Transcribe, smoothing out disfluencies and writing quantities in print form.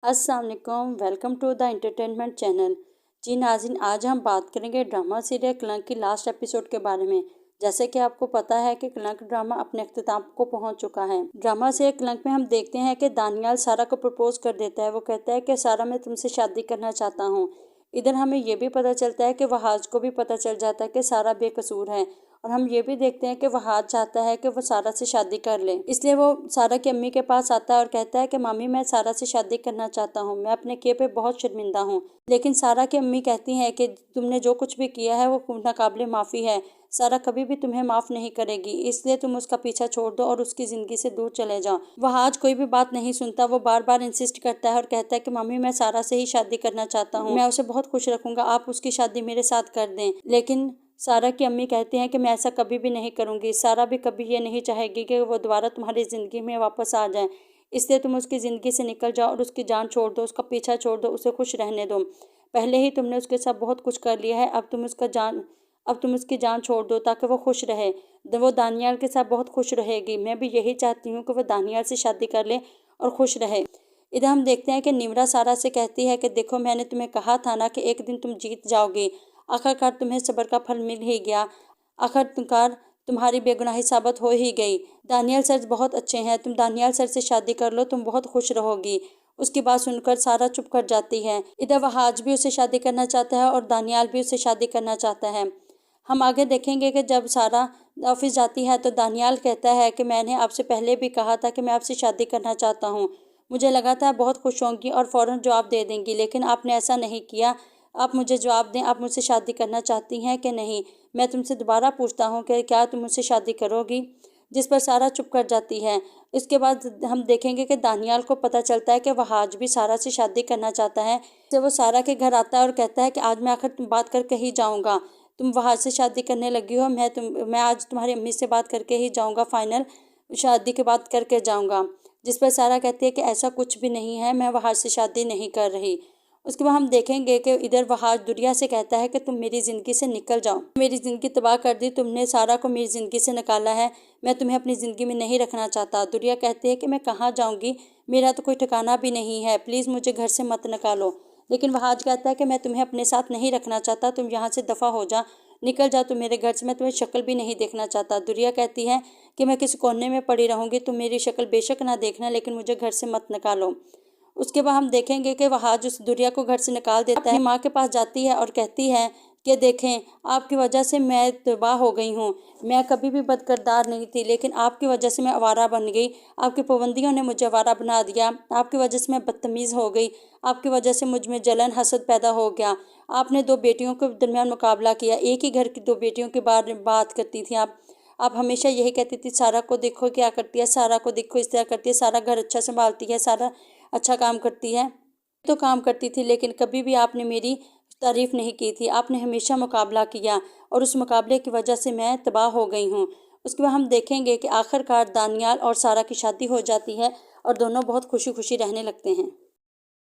अस्सलाम वालेकुम, welcome to the entertainment channel. जी नाज़रीन, आज हम बात करेंगे ड्रामा सीरियल कलंक की लास्ट एपिसोड के बारे में। जैसे कि आपको पता है कि कलंक ड्रामा अपने अख्ताम को पहुंच चुका है। ड्रामा सीरियल कलंक में हम देखते हैं कि दानियाल सारा को प्रपोज कर देता है। वो कहता है कि सारा, मैं तुमसे शादी करना चाहता हूँ। इधर हमें ये भी पता चलता है कि वहाज को भी पता चल जाता है कि सारा बेकसूर है, और हम ये भी देखते हैं कि वहाज चाहता है कि वो सारा से शादी कर ले। इसलिए वो सारा की अम्मी के पास आता है और कहता है कि मामी, मैं सारा से शादी करना चाहता हूँ, मैं अपने किए पे बहुत शर्मिंदा हूँ। लेकिन सारा की अम्मी कहती हैं कि तुमने जो कुछ भी किया है वो नाकाबिले माफ़ी है, सारा कभी भी तुम्हें माफ़ नहीं करेगी, इसलिए तुम उसका पीछा छोड़ दो और उसकी ज़िंदगी से दूर चले जाओ। वह आज कोई भी बात नहीं सुनता। वो बार बार इंसिस्ट करता है और कहता है कि मम्मी, मैं सारा से ही शादी करना चाहता हूँ, मैं उसे बहुत खुश रखूंगा, आप उसकी शादी मेरे साथ कर दें। लेकिन सारा की अम्मी कहती हैं कि मैं ऐसा कभी भी नहीं करूँगी। सारा भी कभी ये नहीं चाहेगी कि वो दोबारा तुम्हारी ज़िंदगी में वापस आ जाए, इसलिए तुम उसकी ज़िंदगी से निकल जाओ और उसकी जान छोड़ दो, उसका पीछा छोड़ दो, उसे खुश रहने दो। पहले ही तुमने उसके साथ बहुत कुछ कर लिया है, अब तुम उसकी जान छोड़ दो ताकि वो खुश रहे। वो दानियाल के साथ बहुत खुश रहेगी। मैं भी यही चाहती हूँ कि वो दानियाल से शादी कर ले और खुश रहे। इधर हम देखते हैं कि निम्रा सारा से कहती है कि देखो, मैंने तुम्हें कहा था ना कि एक दिन तुम जीत जाओगी। आखिरकार तुम्हें सब्र का फल मिल ही गया। आखिरकार तुम्हारी बेगुनाही साबित हो ही गई। दानियाल सर बहुत अच्छे हैं, तुम दानियाल सर से शादी कर लो, तुम बहुत खुश रहोगी। उसकी बात सुनकर सारा चुप कर जाती है। इधर वहाज भी उससे शादी करना चाहता है और दानियाल भी उससे शादी करना चाहता है। हम आगे देखेंगे कि जब सारा ऑफिस जाती है तो दानियाल कहता है कि मैंने आपसे पहले भी कहा था कि मैं आपसे शादी करना चाहता हूँ। मुझे लगा था बहुत खुश होंगी और फ़ौरन जवाब दे देंगी, लेकिन आपने ऐसा नहीं किया। आप मुझे जवाब दें, आप मुझसे शादी करना चाहती हैं कि नहीं। मैं तुमसे दोबारा पूछता हूँ कि क्या तुम मुझसे शादी करोगी। जिस पर सारा चुप कर जाती है। इसके बाद हम देखेंगे कि दानियाल को पता चलता है कि वहाज भी सारा से शादी करना चाहता है। तो वो सारा के घर आता है और कहता है कि आज मैं आखिर तुम बात करके ही जाऊँगा। तुम वहाज से शादी करने लगी हो, मैं आज तुम्हारी अम्मी से बात करके ही जाऊँगा, फाइनल शादी के बाद करके जाऊँगा। जिस पर सारा कहती है कि ऐसा कुछ भी नहीं है, मैं वहाज से शादी नहीं कर रही। उसके बाद हम देखेंगे कि इधर वहाज दुरिया से कहता है कि तुम मेरी ज़िंदगी से निकल जाओ, मेरी ज़िंदगी तबाह कर दी, तुमने सारा को मेरी ज़िंदगी से निकाला है, मैं तुम्हें अपनी ज़िंदगी में नहीं रखना चाहता। दुरिया कहती है कि मैं कहाँ जाऊँगी, मेरा तो कोई ठिकाना भी नहीं है, प्लीज़ मुझे घर से मत निकालो। लेकिन वहाज कहता है कि मैं तुम्हें अपने साथ नहीं रखना चाहता, तुम यहाँ से दफ़ा हो जा, निकल जा तुम मेरे घर से, मैं तुम्हें शक्ल भी नहीं देखना चाहता। दुरिया कहती है कि मैं किस कोने में पड़ी रहूँगी, तुम मेरी शक्ल बेशक ना देखना, लेकिन मुझे घर से मत निकालो। उसके बाद हम देखेंगे कि वहाज उस दुरिया को घर से निकाल देता है। माँ के पास जाती है और कहती है कि देखें, आपकी वजह से मैं तबाह हो गई हूँ। मैं कभी भी बदकिरदार नहीं थी, लेकिन आपकी वजह से मैं आवारा बन गई। आपकी पाबंदियों ने मुझे आवारा बना दिया। आपकी वजह से मैं बदतमीज़ हो गई। आपकी वजह से मुझ में जलन हसद पैदा हो गया। आपने दो बेटियों के दरमियान मुकाबला किया, एक ही घर की दो बेटियों के बारे में बात करती थी आप हमेशा यही कहती थी, सारा को देखो क्या करती है, सारा को देखो इस तरह करती है, सारा घर अच्छा संभालती है, सारा अच्छा काम करती है। तो काम करती थी, लेकिन कभी भी आपने मेरी तारीफ़ नहीं की थी। आपने हमेशा मुकाबला किया और उस मुकाबले की वजह से मैं तबाह हो गई हूँ। उसके बाद हम देखेंगे कि आखिरकार दानियाल और सारा की शादी हो जाती है और दोनों बहुत खुशी खुशी रहने लगते हैं।